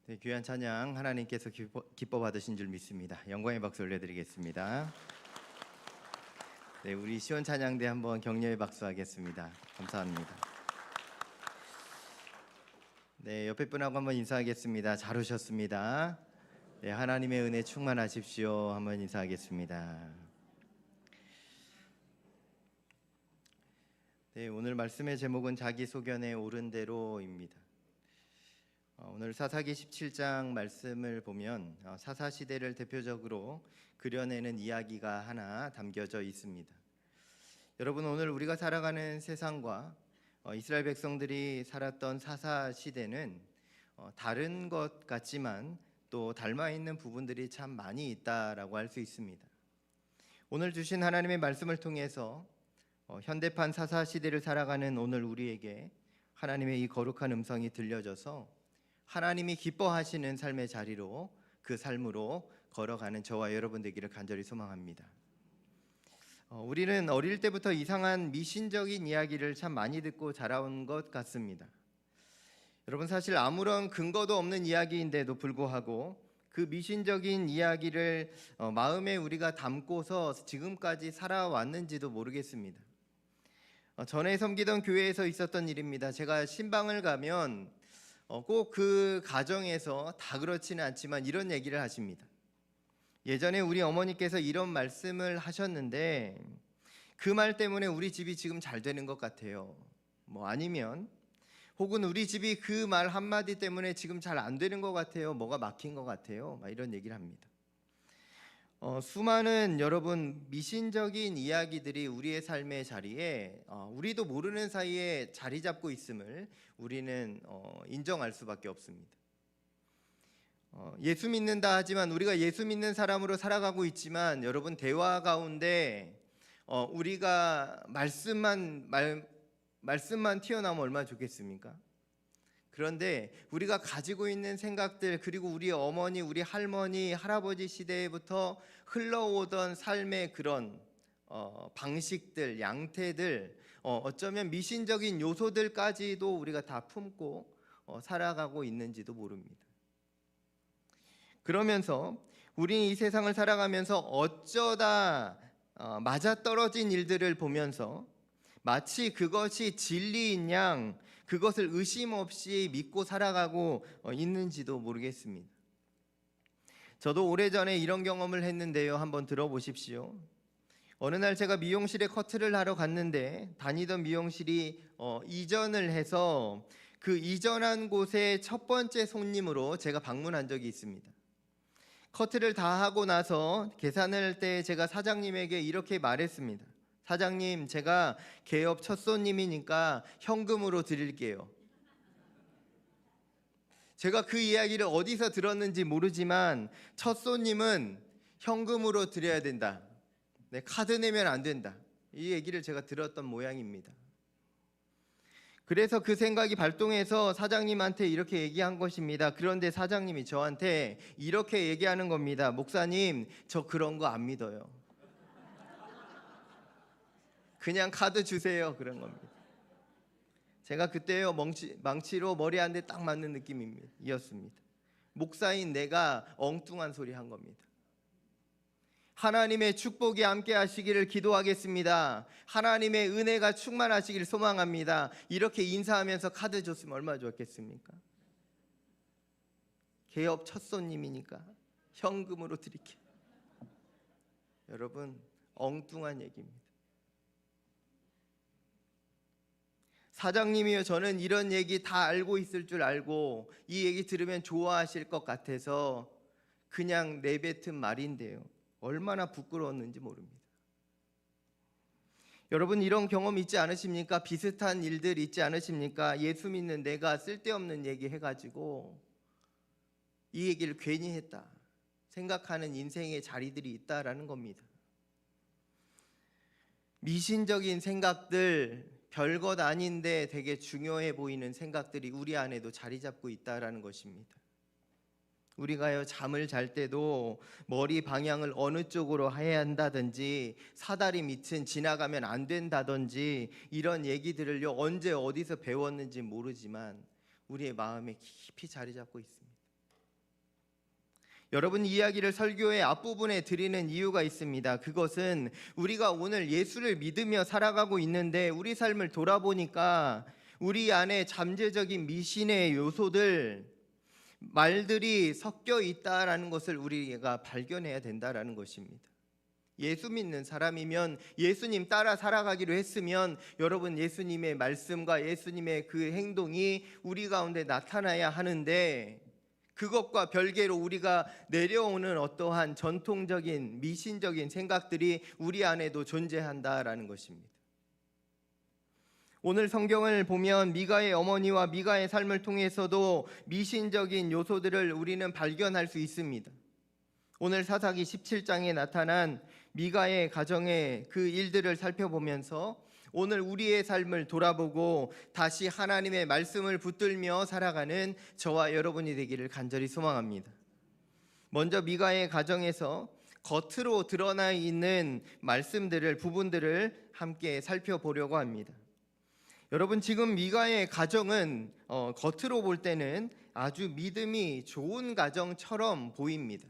네, 귀한 찬양 하나님께서 기뻐 받으신 줄 믿습니다. 영광의 박수 올려드리겠습니다. 네, 우리 시온 찬양대 한번 격려의 박수하겠습니다. 감사합니다. 네, 옆에 분하고 한번 인사하겠습니다. 잘 오셨습니다. 네, 하나님의 은혜 충만하십시오. 한번 인사하겠습니다. 네, 오늘 말씀의 제목은 자기소견에 옳은 대로입니다. 오늘 사사기 17장 말씀을 보면 사사시대를 대표적으로 그려내는 이야기가 하나 담겨져 있습니다. 여러분, 오늘 우리가 살아가는 세상과 이스라엘 백성들이 살았던 사사시대는 다른 것 같지만 또 닮아있는 부분들이 참 많이 있다라고 할 수 있습니다. 오늘 주신 하나님의 말씀을 통해서 현대판 사사시대를 살아가는 오늘 우리에게 하나님의 이 거룩한 음성이 들려져서 하나님이 기뻐하시는 삶의 자리로, 그 삶으로 걸어가는 저와 여러분 되기를 간절히 소망합니다. 우리는 어릴 때부터 이상한 미신적인 이야기를 참 많이 듣고 자라온 것 같습니다. 여러분, 사실 아무런 근거도 없는 이야기인데도 불구하고 그 미신적인 이야기를 마음에 우리가 담고서 지금까지 살아왔는지도 모르겠습니다. 전에 섬기던 교회에서 있었던 일입니다. 제가 신방을 가면 꼭 그 가정에서 다 그렇지는 않지만 이런 얘기를 하십니다. 예전에 우리 어머니께서 이런 말씀을 하셨는데 그 말 때문에 우리 집이 지금 잘 되는 것 같아요. 아니면 혹은 우리 집이 그 말 한마디 때문에 지금 잘 안 되는 것 같아요. 뭐가 막힌 것 같아요. 이런 얘기를 합니다. 수많은 여러분 미신적인 이야기들이 우리의 삶의 자리에 우리도 모르는 사이에 자리 잡고 있음을 우리는 인정할 수밖에 없습니다. 예수 믿는다 하지만 우리가 예수 믿는 사람으로 살아가고 있지만 여러분, 대화 가운데 우리가 말씀만 튀어나오면 얼마나 좋겠습니까? 그런데 우리가 가지고 있는 생각들, 그리고 우리 어머니, 우리 할머니, 할아버지 시대부터 흘러오던 삶의 그런 방식들, 양태들, 어쩌면 미신적인 요소들까지도 우리가 다 품고 살아가고 있는지도 모릅니다. 그러면서 우리 이 세상을 살아가면서 어쩌다 맞아떨어진 일들을 보면서 마치 그것이 진리인 양 그것을 의심 없이 믿고 살아가고 있는지도 모르겠습니다. 저도 오래전에 이런 경험을 했는데요. 한번 들어보십시오. 어느 날 제가 미용실에 커트를 하러 갔는데 다니던 미용실이 이전을 해서 그 이전한 곳의 첫 번째 손님으로 제가 방문한 적이 있습니다. 커트를 다 하고 나서 계산을 할 때 제가 사장님에게 이렇게 말했습니다. 사장님, 제가 개업 첫 손님이니까 현금으로 드릴게요. 제가 그 이야기를 어디서 들었는지 모르지만 첫 손님은 현금으로 드려야 된다. 네, 카드 내면 안 된다. 이 얘기를 제가 들었던 모양입니다. 그래서 그 생각이 발동해서 사장님한테 이렇게 얘기한 것입니다. 그런데 사장님이 저한테 이렇게 얘기하는 겁니다. 목사님, 저 그런 거 안 믿어요. 그냥 카드 주세요. 그런 겁니다. 제가 그때요 망치로 머리 한 대 딱 맞는 느낌이었습니다. 목사인 내가 엉뚱한 소리 한 겁니다. 하나님의 축복이 함께 하시기를 기도하겠습니다. 하나님의 은혜가 충만하시기를 소망합니다. 이렇게 인사하면서 카드 줬으면 얼마나 좋겠습니까? 개업 첫 손님이니까 현금으로 드릴게요. 여러분, 엉뚱한 얘기입니다. 사장님이요, 저는 이런 얘기 다 알고 있을 줄 알고 이 얘기 들으면 좋아하실 것 같아서 그냥 내뱉은 말인데요, 얼마나 부끄러웠는지 모릅니다. 여러분, 이런 경험 있지 않으십니까? 비슷한 일들 있지 않으십니까? 예수 믿는 내가 쓸데없는 얘기 해가지고 이 얘기를 괜히 했다 생각하는 인생의 자리들이 있다라는 겁니다. 미신적인 생각들, 별것 아닌데 되게 중요해 보이는 생각들이 우리 안에도 자리 잡고 있다라는 것입니다. 우리가요, 잠을 잘 때도 머리 방향을 어느 쪽으로 해야 한다든지 사다리 밑은 지나가면 안 된다든지 이런 얘기들을요, 언제 어디서 배웠는지 모르지만 우리의 마음에 깊이 자리 잡고 있습니다. 여러분, 이 이야기를 설교의 앞부분에 드리는 이유가 있습니다. 그것은 우리가 오늘 예수를 믿으며 살아가고 있는데 우리 삶을 돌아보니까 우리 안에 잠재적인 미신의 요소들, 말들이 섞여 있다라는 것을 우리가 발견해야 된다라는 것입니다. 예수 믿는 사람이면, 예수님 따라 살아가기로 했으면 여러분, 예수님의 말씀과 예수님의 그 행동이 우리 가운데 나타나야 하는데, 그것과 별개로 우리가 내려오는 어떠한 전통적인 미신적인 생각들이 우리 안에도 존재한다라는 것입니다. 오늘 성경을 보면 미가의 어머니와 미가의 삶을 통해서도 미신적인 요소들을 우리는 발견할 수 있습니다. 오늘 사사기 17장에 나타난 미가의 가정의 그 일들을 살펴보면서 오늘 우리의 삶을 돌아보고 다시 하나님의 말씀을 붙들며 살아가는 저와 여러분이 되기를 간절히 소망합니다. 먼저 미가의 가정에서 겉으로 드러나 있는 말씀들을, 부분들을 함께 살펴보려고 합니다. 여러분, 지금 미가의 가정은 겉으로 볼 때는 아주 믿음이 좋은 가정처럼 보입니다.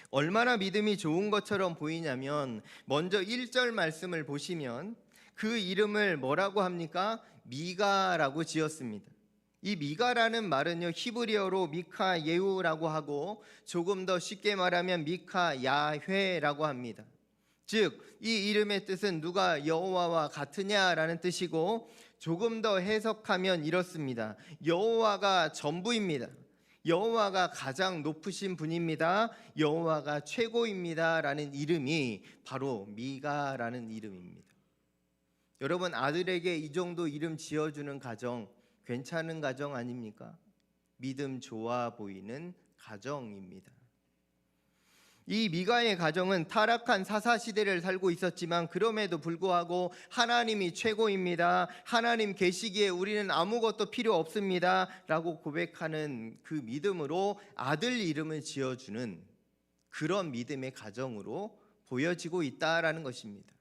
얼마나 믿음이 좋은 것처럼 보이냐면, 먼저 1절 말씀을 보시면 그 이름을 뭐라고 합니까? 미가라고 지었습니다. 이 미가라는 말은요, 히브리어로 미카 예후라고 하고 조금 더 쉽게 말하면 미카 야훼라고 합니다. 즉, 이 이름의 뜻은 누가 여호와와 같으냐라는 뜻이고, 조금 더 해석하면 이렇습니다. 여호와가 전부입니다. 여호와가 가장 높으신 분입니다. 여호와가 최고입니다 라는 이름이 바로 미가라는 이름입니다. 여러분, 아들에게 이 정도 이름 지어주는 가정, 괜찮은 가정 아닙니까? 믿음 좋아 보이는 가정입니다. 이 미가의 가정은 타락한 사사시대를 살고 있었지만 그럼에도 불구하고 하나님이 최고입니다, 하나님 계시기에 우리는 아무것도 필요 없습니다 라고 고백하는 그 믿음으로 아들 이름을 지어주는 그런 믿음의 가정으로 보여지고 있다라는 것입니다.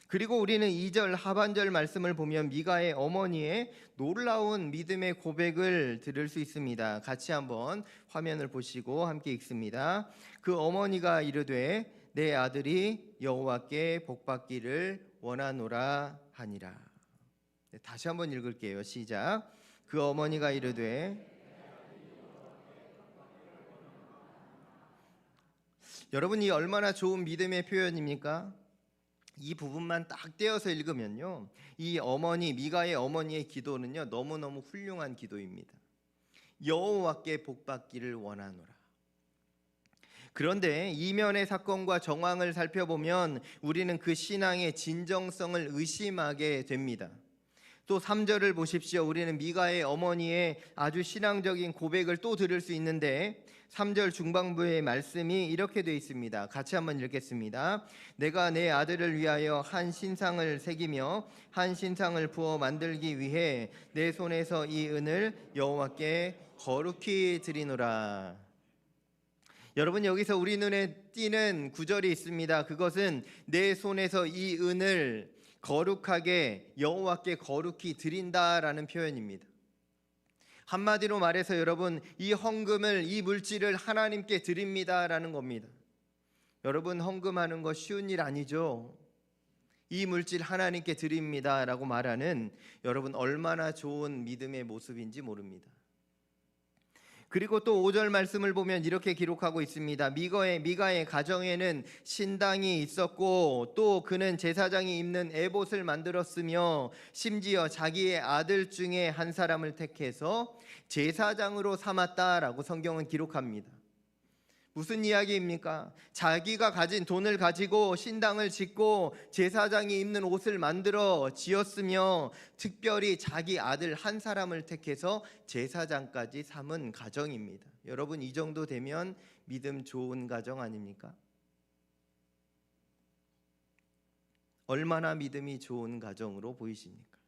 그리고 우리는 2절 하반절 말씀을 보면 미가의 어머니의 놀라운 믿음의 고백을 들을 수 있습니다. 같이 한번 화면을 보시고 함께 읽습니다. 그 어머니가 이르되 내 아들이 여호와께 복받기를 원하노라 하니라. 다시 한번 읽을게요. 시작. 그 어머니가 이르되, 여러분이 얼마나 좋은 믿음의 표현입니까? 이 부분만 딱 떼어서 읽으면요, 이 어머니, 미가의 어머니의 기도는요 너무너무 훌륭한 기도입니다. 여호와께 복받기를 원하노라. 그런데 이면의 사건과 정황을 살펴보면 우리는 그 신앙의 진정성을 의심하게 됩니다. 또 3절을 보십시오. 우리는 미가의 어머니의 아주 신앙적인 고백을 또 들을 수 있는데 3절 중반부의 말씀이 이렇게 되어 있습니다. 같이 한번 읽겠습니다. 내가 내 아들을 위하여 한 신상을 새기며 한 신상을 부어 만들기 위해 내 손에서 이 은을 여호와께 거룩히 드리노라. 여러분, 여기서 우리 눈에 띄는 구절이 있습니다. 그것은 내 손에서 이 은을 거룩하게 여호와께 거룩히 드린다라는 표현입니다. 한마디로 말해서 여러분, 이 헌금을, 이 물질을 하나님께 드립니다라는 겁니다. 여러분, 헌금하는 거 쉬운 일 아니죠? 이 물질 하나님께 드립니다라고 말하는 여러분, 얼마나 좋은 믿음의 모습인지 모릅니다. 그리고 또 5절 말씀을 보면 이렇게 기록하고 있습니다. 미가의 가정에는 신당이 있었고 또 그는 제사장이 입는 에봇을 만들었으며 심지어 자기의 아들 중에 한 사람을 택해서 제사장으로 삼았다라고 성경은 기록합니다. 무슨 이야기입니까? 자기가 가진 돈을 가지고 신당을 짓고 제사장이 입는 옷을 만들어 지었으며 특별히 자기 아들 한 사람을 택해서 제사장까지 삼은 가정입니다. 여러분, 이 정도 되면 믿음 좋은 가정 아닙니까? 얼마나 믿음이 좋은 가정으로 보이십니까?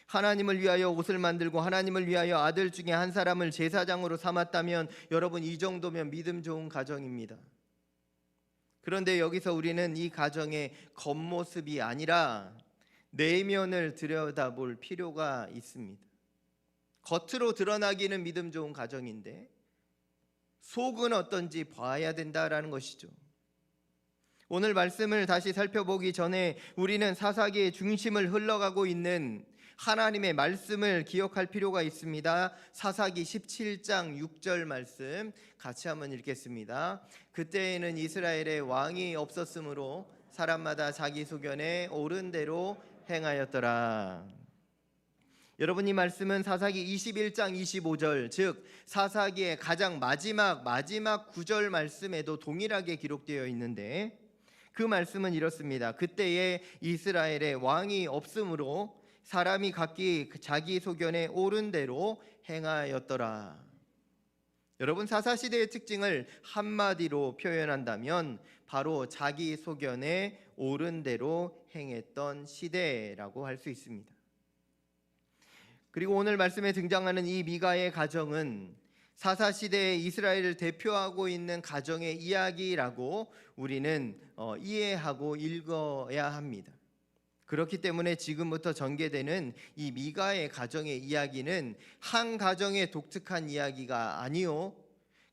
하나님을 위하여 옷을 만들고 하나님을 위하여 아들 중에 한 사람을 제사장으로 삼았다면 여러분, 이 정도면 믿음 좋은 가정입니다. 그런데 여기서 우리는 이 가정의 겉모습이 아니라 내면을 들여다볼 필요가 있습니다. 겉으로 드러나기는 믿음 좋은 가정인데 속은 어떤지 봐야 된다라는 것이죠. 오늘 말씀을 다시 살펴보기 전에 우리는 사사기의 중심을 흘러가고 있는 하나님의 말씀을 기억할 필요가 있습니다. 사사기 17장 6절 말씀 같이 한번 읽겠습니다. 그때에는 이스라엘에 왕이 없었으므로 사람마다 자기 소견에 옳은 대로 행하였더라. 여러분, 이 말씀은 사사기 21장 25절, 즉 사사기의 가장 마지막 9절 말씀에도 동일하게 기록되어 있는데, 그 말씀은 이렇습니다. 그때에 이스라엘에 왕이 없으므로 사람이 각기 자기 소견에 옳은 대로 행하였더라. 여러분, 사사시대의 특징을 한마디로 표현한다면 바로 자기 소견에 옳은 대로 행했던 시대라고 할 수 있습니다. 그리고 오늘 말씀에 등장하는 이 미가의 가정은 사사시대의 이스라엘을 대표하고 있는 가정의 이야기라고 우리는 이해하고 읽어야 합니다. 그렇기 때문에 지금부터 전개되는 이 미가의 가정의 이야기는 한 가정의 독특한 이야기가 아니요,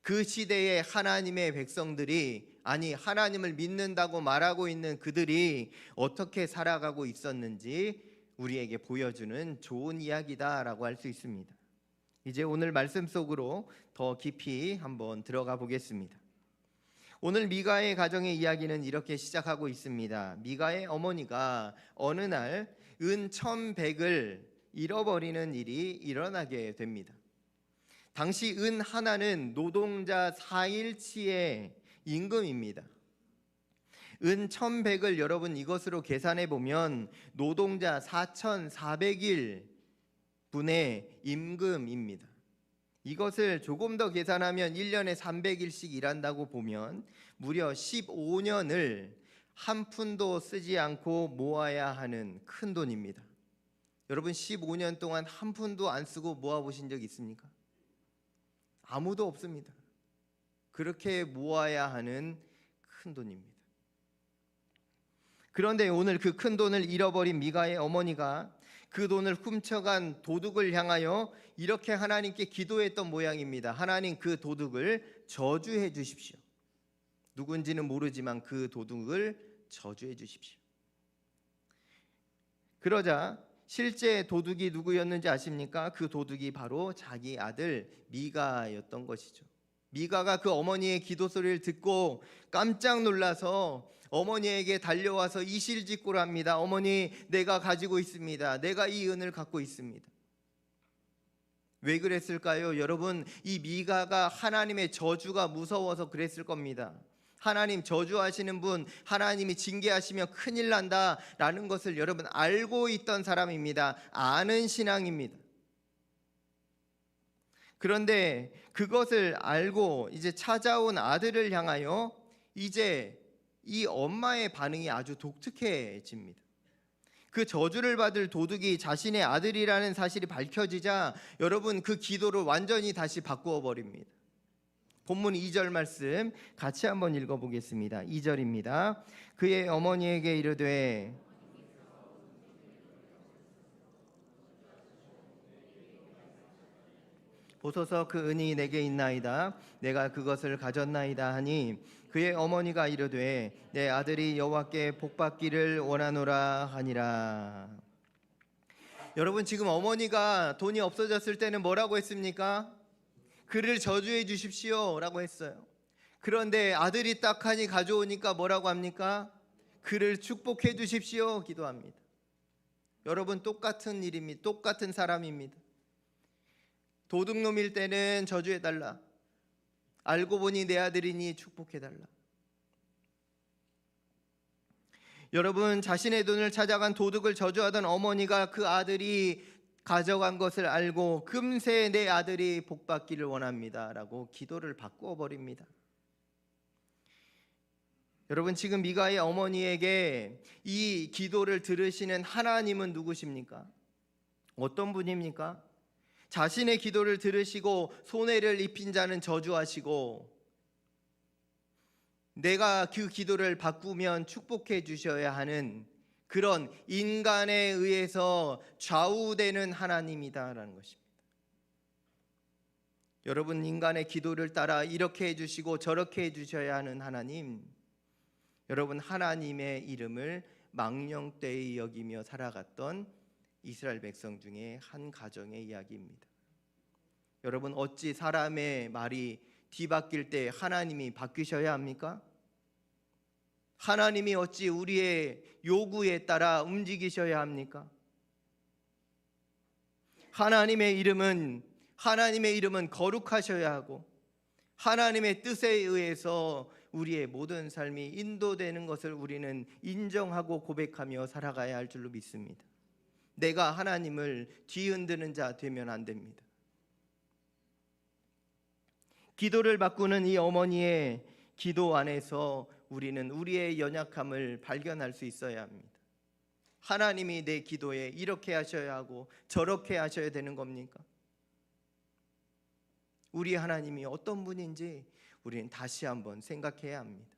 그 시대의 하나님의 백성들이, 아니 하나님을 믿는다고 말하고 있는 그들이 어떻게 살아가고 있었는지 우리에게 보여주는 좋은 이야기다라고 할 수 있습니다. 이제 오늘 말씀 속으로 더 깊이 한번 들어가 보겠습니다. 오늘 미가의 가정의 이야기는 이렇게 시작하고 있습니다. 미가의 어머니가 어느 날 은 1,100을 잃어버리는 일이 일어나게 됩니다. 당시 은 하나는 노동자 4일치의 임금입니다. 은 1,100을 여러분 이것으로 계산해 보면 노동자 4,400일 분의 임금입니다. 이것을 조금 더 계산하면 1년에 300일씩 일한다고 보면 무려 15년을 한 푼도 쓰지 않고 모아야 하는 큰 돈입니다. 여러분, 15년 동안 한 푼도 안 쓰고 모아보신 적 있습니까? 아무도 없습니다. 그렇게 모아야 하는 큰 돈입니다. 그런데 오늘 그 큰 돈을 잃어버린 미가의 어머니가 그 돈을 훔쳐간 도둑을 향하여 이렇게 하나님께 기도했던 모양입니다. 하나님, 그 도둑을 저주해 주십시오. 누군지는 모르지만 그 도둑을 저주해 주십시오. 그러자 실제 도둑이 누구였는지 아십니까? 그 도둑이 바로 자기 아들 미가였던 것이죠. 미가가 그 어머니의 기도 소리를 듣고 깜짝 놀라서 어머니에게 달려와서 이실직고를 합니다. 어머니, 내가 가지고 있습니다. 내가 이 은을 갖고 있습니다. 왜 그랬을까요? 여러분, 이 미가가 하나님의 저주가 무서워서 그랬을 겁니다. 하나님 저주하시는 분, 하나님이 징계하시면 큰일 난다라는 것을 여러분 알고 있던 사람입니다. 아는 신앙입니다. 그런데 그것을 알고 이제 찾아온 아들을 향하여 이제 이 엄마의 반응이 아주 독특해집니다. 그 저주를 받을 도둑이 자신의 아들이라는 사실이 밝혀지자 여러분 그 기도를 완전히 다시 바꾸어 버립니다. 본문 2절 말씀 같이 한번 읽어보겠습니다. 2절입니다. 그의 어머니에게 이르되 보소서, 그 은이 내게 있나이다. 내가 그것을 가졌나이다 하니 그의 어머니가 이르되 내 아들이 여호와께 복받기를 원하노라 하니라. 여러분, 지금 어머니가 돈이 없어졌을 때는 뭐라고 했습니까? 그를 저주해 주십시오 라고 했어요. 그런데 아들이 딱하니 가져오니까 뭐라고 합니까? 그를 축복해 주십시오 기도합니다. 여러분, 똑같은 일입니다. 똑같은 사람입니다. 도둑놈일 때는 저주해달라, 알고 보니 내 아들이니 축복해달라. 여러분, 자신의 돈을 찾아간 도둑을 저주하던 어머니가 그 아들이 가져간 것을 알고 금세 내 아들이 복받기를 원합니다 라고 기도를 바꾸어 버립니다. 여러분, 지금 미가의 어머니에게 이 기도를 들으시는 하나님은 누구십니까? 어떤 분입니까? 자신의 기도를 들으시고 손해를 입힌 자는 저주하시고 내가 그 기도를 바꾸면 축복해 주셔야 하는 그런 인간에 의해서 좌우되는 하나님이다라는 것입니다. 여러분, 인간의 기도를 따라 이렇게 해주시고 저렇게 해주셔야 하는 하나님, 여러분, 하나님의 이름을 망령되이 여기며 살아갔던 이스라엘 백성 중에 한 가정의 이야기입니다. 여러분, 어찌 사람의 말이 뒤바뀔 때 하나님이 바뀌셔야 합니까? 하나님이 어찌 우리의 요구에 따라 움직이셔야 합니까? 하나님의 이름은 거룩하셔야 하고 하나님의 뜻에 의해서 우리의 모든 삶이 인도되는 것을 우리는 인정하고 고백하며 살아가야 할 줄로 믿습니다. 내가 하나님을 뒤흔드는 자 되면 안 됩니다. 기도를 바꾸는 이 어머니의 기도 안에서 우리는 우리의 연약함을 발견할 수 있어야 합니다. 하나님이 내 기도에 이렇게 하셔야 하고 저렇게 하셔야 되는 겁니까? 우리 하나님이 어떤 분인지 우리는 다시 한번 생각해야 합니다.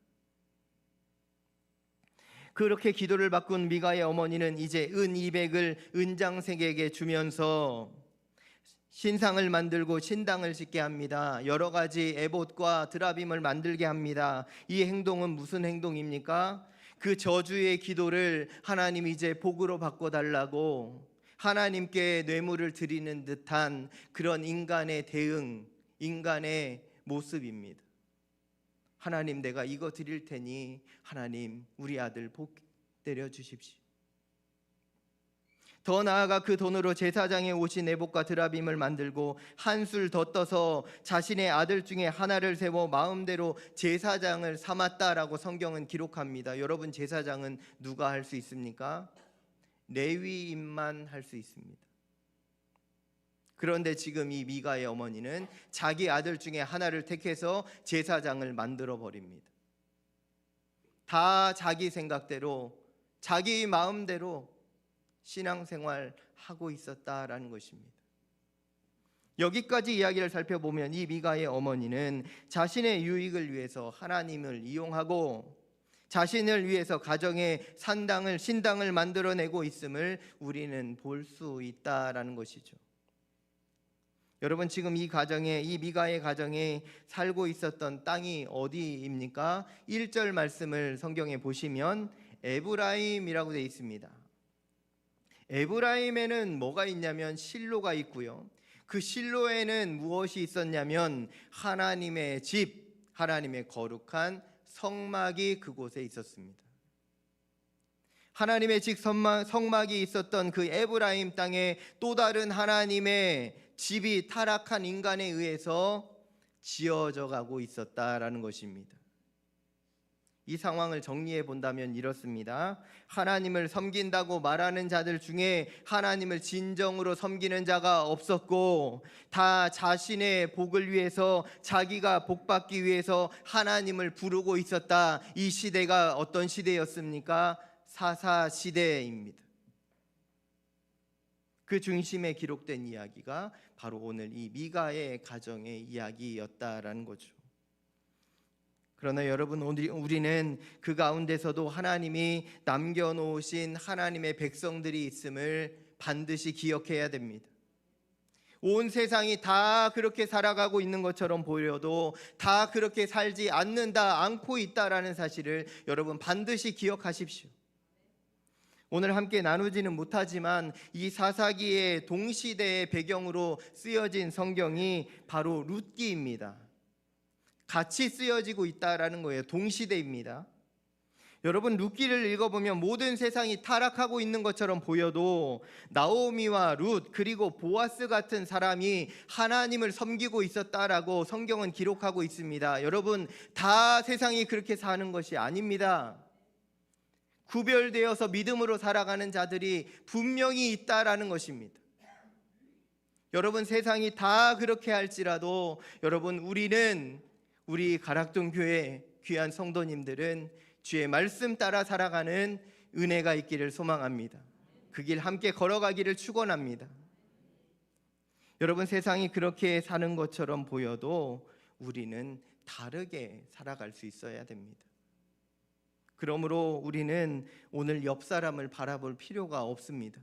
그렇게 기도를 바꾼 미가의 어머니는 이제 은 200을 은장색에게 주면서 신상을 만들고 신당을 짓게 합니다. 여러 가지 에봇과 드라빔을 만들게 합니다. 이 행동은 무슨 행동입니까? 그 저주의 기도를 하나님 이제 복으로 바꿔달라고 하나님께 뇌물을 드리는 듯한 그런 인간의 대응, 인간의 모습입니다. 하나님, 내가 이거 드릴 테니 하나님 우리 아들 복 내려 주십시오. 더 나아가 그 돈으로 제사장의 옷인 에봇과 드라빔을 만들고 한술 더 떠서 자신의 아들 중에 하나를 세워 마음대로 제사장을 삼았다라고 성경은 기록합니다. 여러분, 제사장은 누가 할 수 있습니까? 레위인만 할 수 있습니다. 그런데 지금 이 미가의 어머니는 자기 아들 중에 하나를 택해서 제사장을 만들어 버립니다. 다 자기 생각대로, 자기 마음대로 신앙생활 하고 있었다라는 것입니다. 여기까지 이야기를 살펴보면 이 미가의 어머니는 자신의 유익을 위해서 하나님을 이용하고 자신을 위해서 가정의 신당을 만들어내고 있음을 우리는 볼 수 있다라는 것이죠. 여러분, 지금 이 미가의 가정에 살고 있었던 땅이 어디입니까? 1절 말씀을 성경에 보시면 에브라임이라고 되어 있습니다. 에브라임에는 뭐가 있냐면 실로가 있고요. 그 실로에는 무엇이 있었냐면 하나님의 집, 하나님의 거룩한 성막이 그곳에 있었습니다. 하나님의 집 성막이 있었던 그 에브라임 땅에 또 다른 하나님의 집이 타락한 인간에 의해서 지어져 가고 있었다라는 것입니다. 이 상황을 정리해 본다면 이렇습니다. 하나님을 섬긴다고 말하는 자들 중에 하나님을 진정으로 섬기는 자가 없었고 다 자신의 복을 위해서, 자기가 복받기 위해서 하나님을 부르고 있었다. 이 시대가 어떤 시대였습니까? 사사시대입니다. 그 중심에 기록된 이야기가 바로 오늘 이 미가의 가정의 이야기였다라는 거죠. 그러나 여러분, 우리는 그 가운데서도 하나님이 남겨놓으신 하나님의 백성들이 있음을 반드시 기억해야 됩니다. 온 세상이 다 그렇게 살아가고 있는 것처럼 보여도 다 그렇게 살지 않고 있다라는 사실을 여러분 반드시 기억하십시오. 오늘 함께 나누지는 못하지만 이 사사기의 동시대의 배경으로 쓰여진 성경이 바로 룻기입니다. 같이 쓰여지고 있다라는 거예요. 동시대입니다. 여러분, 룻기를 읽어보면 모든 세상이 타락하고 있는 것처럼 보여도 나오미와 룻 그리고 보아스 같은 사람이 하나님을 섬기고 있었다라고 성경은 기록하고 있습니다. 여러분, 다 세상이 그렇게 사는 것이 아닙니다. 구별되어서 믿음으로 살아가는 자들이 분명히 있다라는 것입니다. 여러분, 세상이 다 그렇게 할지라도 여러분, 우리 가락동 교회 귀한 성도님들은 주의 말씀 따라 살아가는 은혜가 있기를 소망합니다. 그 길 함께 걸어가기를 축원합니다. 여러분, 세상이 그렇게 사는 것처럼 보여도 우리는 다르게 살아갈 수 있어야 됩니다. 그러므로 우리는 오늘 옆 사람을 바라볼 필요가 없습니다.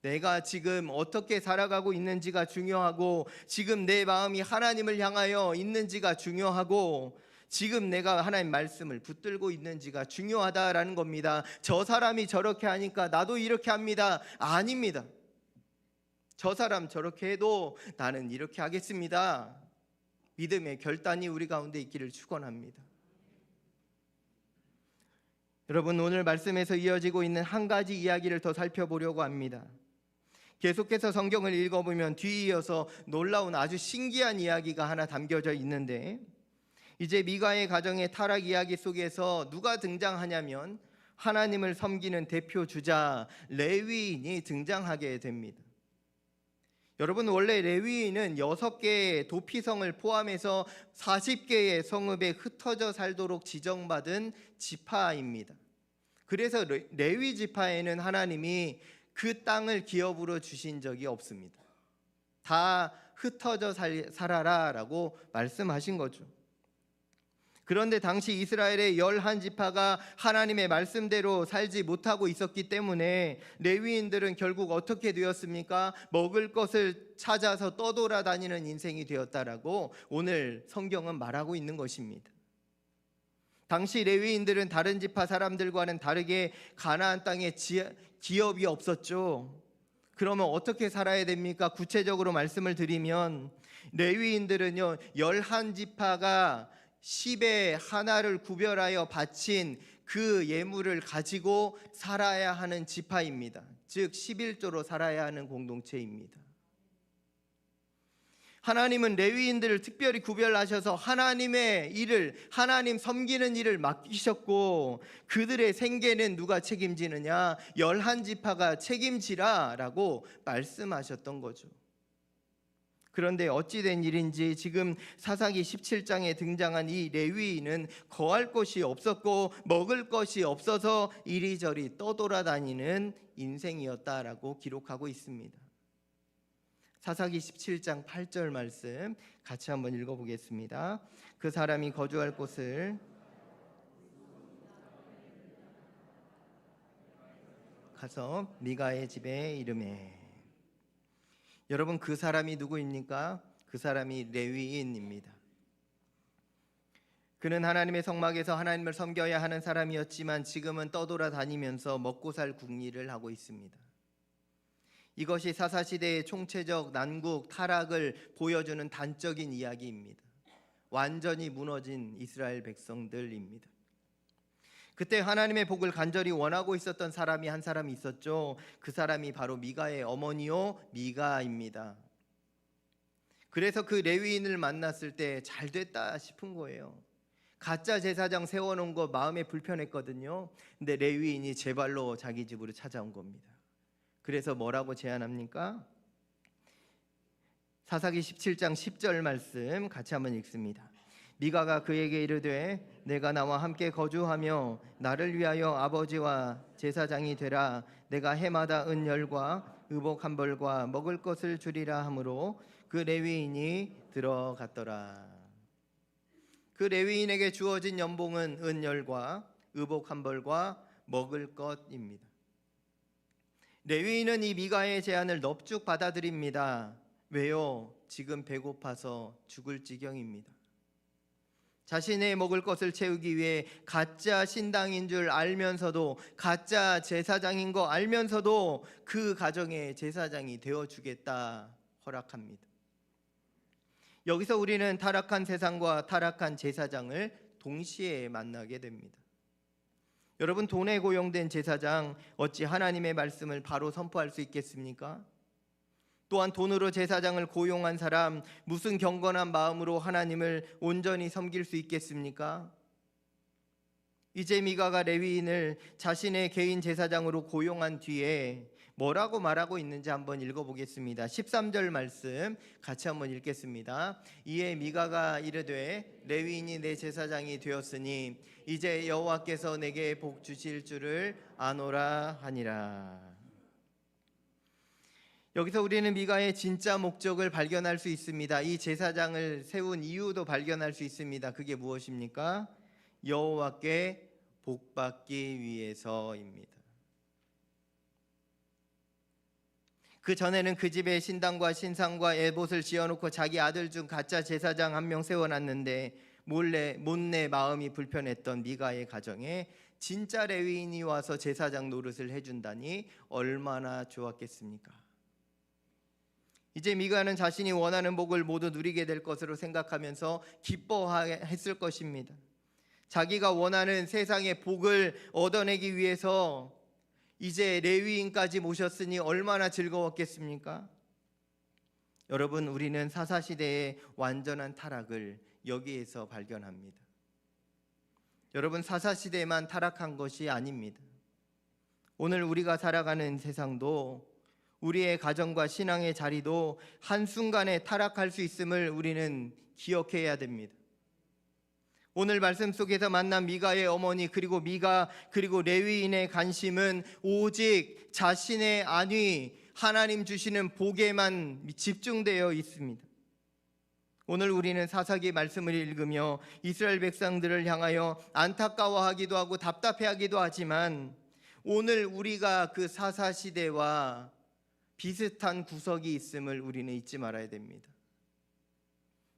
내가 지금 어떻게 살아가고 있는지가 중요하고, 지금 내 마음이 하나님을 향하여 있는지가 중요하고, 지금 내가 하나님 말씀을 붙들고 있는지가 중요하다라는 겁니다. 저 사람이 저렇게 하니까 나도 이렇게 합니다. 아닙니다. 저 사람 저렇게 해도 나는 이렇게 하겠습니다. 믿음의 결단이 우리 가운데 있기를 축원합니다. 여러분, 오늘 말씀에서 이어지고 있는 한 가지 이야기를 더 살펴보려고 합니다. 계속해서 성경을 읽어보면 뒤이어서 놀라운 아주 신기한 이야기가 하나 담겨져 있는데, 이제 미가의 가정의 타락 이야기 속에서 누가 등장하냐면 하나님을 섬기는 대표 주자 레위인이 등장하게 됩니다. 여러분, 원래 레위인은 6개의 도피성을 포함해서 40개의 성읍에 흩어져 살도록 지정받은 지파입니다. 그래서 레위 지파에는 하나님이 그 땅을 기업으로 주신 적이 없습니다. 다 흩어져 살아라라고 말씀하신 거죠. 그런데 당시 이스라엘의 11지파가 하나님의 말씀대로 살지 못하고 있었기 때문에 레위인들은 결국 어떻게 되었습니까? 먹을 것을 찾아서 떠돌아다니는 인생이 되었다라고 오늘 성경은 말하고 있는 것입니다. 당시 레위인들은 다른 지파 사람들과는 다르게 가나안 땅에 기업이 없었죠. 그러면 어떻게 살아야 됩니까? 구체적으로 말씀을 드리면 레위인들은요, 11지파가 10의 하나를 구별하여 바친 그 예물을 가지고 살아야 하는 지파입니다. 즉 11조로 살아야 하는 공동체입니다. 하나님은 레위인들을 특별히 구별하셔서 하나님의 일을, 하나님 섬기는 일을 맡기셨고, 그들의 생계는 누가 책임지느냐? 11지파가 책임지라 라고 말씀하셨던 거죠. 그런데 어찌된 일인지 지금 사사기 17장에 등장한 이 레위인은 거할 곳이 없었고 먹을 것이 없어서 이리저리 떠돌아다니는 인생이었다라고 기록하고 있습니다. 사사기 17장 8절 말씀 같이 한번 읽어보겠습니다. 그 사람이 거주할 곳을 가서 미가의 집에 이르매. 여러분, 그 사람이 누구입니까? 그 사람이 레위인입니다. 그는 하나님의 성막에서 하나님을 섬겨야 하는 사람이었지만 지금은 떠돌아다니면서 먹고 살 궁리를 하고 있습니다. 이것이 사사시대의 총체적 난국, 타락을 보여주는 단적인 이야기입니다. 완전히 무너진 이스라엘 백성들입니다. 그때 하나님의 복을 간절히 원하고 있었던 사람이 한 사람이 있었죠. 그 사람이 바로 미가의 어머니요, 미가입니다. 그래서 그 레위인을 만났을 때 잘 됐다 싶은 거예요. 가짜 제사장 세워놓은 거 마음에 불편했거든요. 근데 레위인이 제 발로 자기 집으로 찾아온 겁니다. 그래서 뭐라고 제안합니까? 사사기 17장 10절 말씀 같이 한번 읽습니다. 미가가 그에게 이르되 내가 나와 함께 거주하며 나를 위하여 아버지와 제사장이 되라. 내가 해마다 은열과 의복 한 벌과 먹을 것을 주리라 하므로 그 레위인이 들어갔더라. 그 레위인에게 주어진 연봉은 은열과 의복 한 벌과 먹을 것입니다. 레위인은 이 미가의 제안을 넙죽 받아들입니다. 왜요? 지금 배고파서 죽을 지경입니다. 자신의 먹을 것을 채우기 위해 가짜 신당인 줄 알면서도, 가짜 제사장인 거 알면서도 그 가정의 제사장이 되어주겠다 허락합니다. 여기서 우리는 타락한 세상과 타락한 제사장을 동시에 만나게 됩니다. 여러분, 돈에 고용된 제사장 어찌 하나님의 말씀을 바로 선포할 수 있겠습니까? 또한 돈으로 제사장을 고용한 사람 무슨 경건한 마음으로 하나님을 온전히 섬길 수 있겠습니까? 이제 미가가 레위인을 자신의 개인 제사장으로 고용한 뒤에 뭐라고 말하고 있는지 한번 읽어보겠습니다. 13절 말씀 같이 한번 읽겠습니다. 이에 미가가 이르되 레위인이 내 제사장이 되었으니 이제 여호와께서 내게 복 주실 줄을 아노라 하니라. 여기서 우리는 미가의 진짜 목적을 발견할 수 있습니다. 이 제사장을 세운 이유도 발견할 수 있습니다. 그게 무엇입니까? 여호와께 복받기 위해서입니다. 그 전에는 그 집에 신당과 신상과 에봇을 지어놓고 자기 아들 중 가짜 제사장 한 명 세워놨는데 못내 마음이 불편했던 미가의 가정에 진짜 레위인이 와서 제사장 노릇을 해준다니 얼마나 좋았겠습니까? 이제 미가는 자신이 원하는 복을 모두 누리게 될 것으로 생각하면서 기뻐했을 것입니다. 자기가 원하는 세상의 복을 얻어내기 위해서 이제 레위인까지 모셨으니 얼마나 즐거웠겠습니까? 여러분, 우리는 사사시대의 완전한 타락을 여기에서 발견합니다. 여러분, 사사시대만 타락한 것이 아닙니다. 오늘 우리가 살아가는 세상도, 우리의 가정과 신앙의 자리도 한순간에 타락할 수 있음을 우리는 기억해야 됩니다. 오늘 말씀 속에서 만난 미가의 어머니 그리고 레위인의 관심은 오직 자신의 안위, 하나님 주시는 복에만 집중되어 있습니다. 오늘 우리는 사사기 말씀을 읽으며 이스라엘 백성들을 향하여 안타까워하기도 하고 답답해하기도 하지만, 오늘 우리가 그 사사시대와 비슷한 구석이 있음을 우리는 잊지 말아야 됩니다.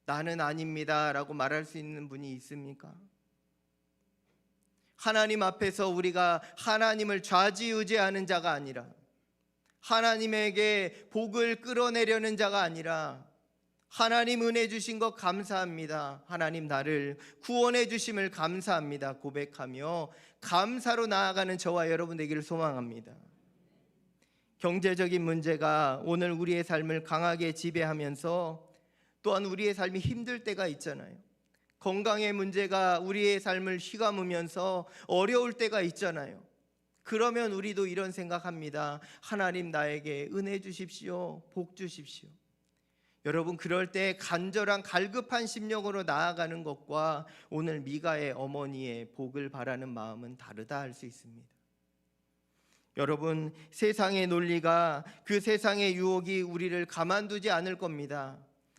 나는 아닙니다 라고 말할 수 있는 분이 있습니까? 하나님 앞에서 우리가 하나님을 좌지우지하는 자가 아니라, 하나님에게 복을 끌어내려는 자가 아니라, 하나님 은혜 주신 것 감사합니다, 하나님 나를 구원해 주심을 감사합니다 고백하며 감사로 나아가는 저와 여러분 되기를 소망합니다. 경제적인 문제가 오늘 우리의 삶을 강하게 지배하면서 또한 우리의 삶이 힘들 때가 있잖아요. 건강의 문제가 우리의 삶을 휘감으면서 어려울 때가 있잖아요. 그러면 우리도 이런 생각합니다. 하나님 나에게 은혜 주십시오, 복 주십시오. 여러분, 그럴 때 간절한 갈급한 심령으로 나아가는 것과 오늘 미가의 어머니의 복을 바라는 마음은 다르다 할 수 있습니다. 여러분, 세상의 논리가, 그 세상의 유혹이 우리를 가만두지 않을 겁니다.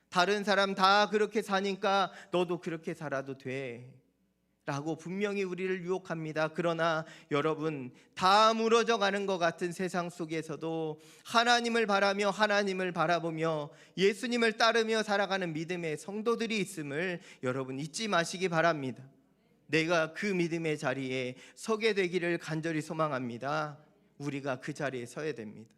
다른 사람 다 그렇게 사니까 너도 그렇게 살아도 돼 라고 분명히 우리를 유혹합니다. 그러나 여러분, 다 무너져 가는 것 같은 세상 속에서도 하나님을 바라며 하나님을 바라보며 예수님을 따르며 살아가는 믿음의 성도들이 있음을 여러분 잊지 마시기 바랍니다. 내가 그 믿음의 자리에 서게 되기를 간절히 소망합니다. 우리가 그 자리에 서야 됩니다.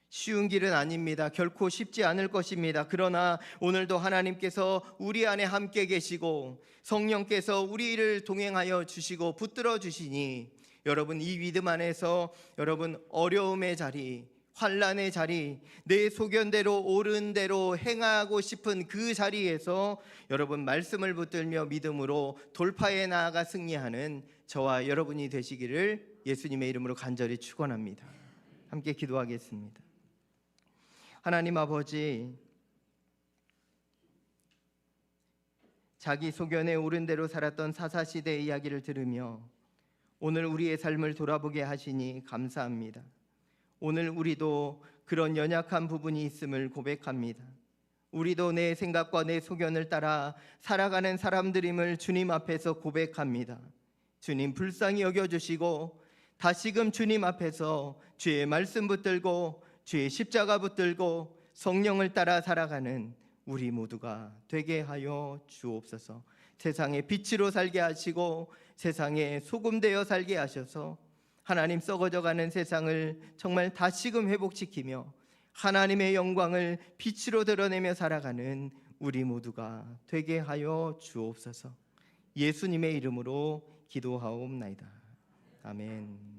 쉬운 길은 아닙니다. 결코 쉽지 않을 것입니다. 그러나 오늘도 하나님께서 우리 안에 함께 계시고 성령께서 우리를 동행하여 주시고 붙들어 주시니, 여러분 이 믿음 안에서 여러분 어려움의 자리, 환난의 자리, 내 소견대로 옳은 대로 행하고 싶은 그 자리에서 여러분 말씀을 붙들며 믿음으로 돌파해 나아가 승리하는 저와 여러분이 되시기를 예수님의 이름으로 간절히 축원합니다. 함께 기도하겠습니다. 하나님 아버지, 자기 소견에 옳은 대로 살았던 사사시대의 이야기를 들으며 오늘 우리의 삶을 돌아보게 하시니 감사합니다. 오늘 우리도 그런 연약한 부분이 있음을 고백합니다. 우리도 내 생각과 내 소견을 따라 살아가는 사람들임을 주님 앞에서 고백합니다. 주님 불쌍히 여겨주시고 다시금 주님 앞에서 주의 말씀 붙들고 주의 십자가 붙들고 성령을 따라 살아가는 우리 모두가 되게 하여 주옵소서. 세상의 빛으로 살게 하시고 세상에 소금 되어 살게 하셔서 하나님 썩어져가는 세상을 정말 다시금 회복시키며 하나님의 영광을 빛으로 드러내며 살아가는 우리 모두가 되게 하여 주옵소서. 예수님의 이름으로 기도하옵나이다. 아멘.